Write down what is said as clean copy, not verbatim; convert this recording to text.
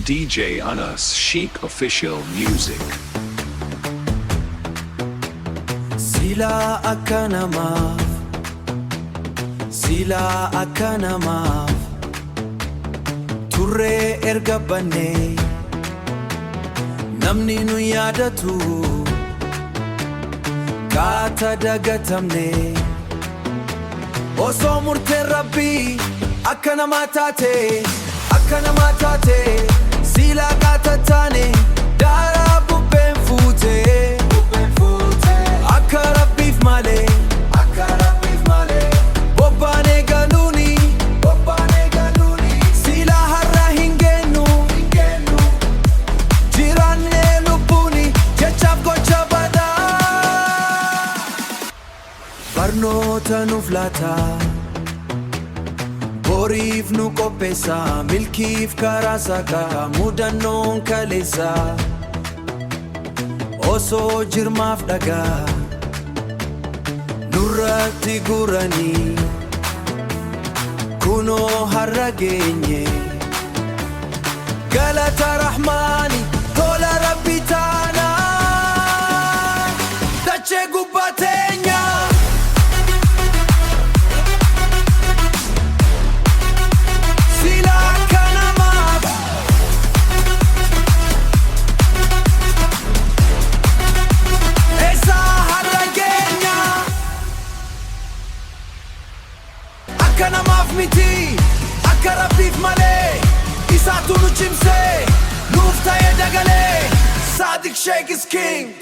DJ Anas Chic Official Music. Silaa akka namaaf, silaa akka namaaf, turre erga bannee namni nu yaadatu kaata dagatamne osoo murteen rabbii akka namaa taate, akka namaa taate silaa kaata taane daaraa bubbeen fuute. Akka rabbiif malee, akka rabbiif malee bobbaanee galuuni, bobbaanee galuuni silaa har'a hin geennu, hin geennu jiraannee lubbuuni jechaaf gocha badaa. Barnoota nuuf laata, boriif nu qopheessa, milkiif karaa saaqaa mudannoon kaleessa osoo jirmaaf dhagaa nurratti guranii kunoo har'a geenye galata rahmaani tola rabbi taana dachee gubbaa teenya. Silaa akka namaaf, eessa har'a geenya akka namaaf miti, akka rabbiif malee isaatu nu cimsee nuuf ta'ee dagalee. Sadiq Sheikh is king.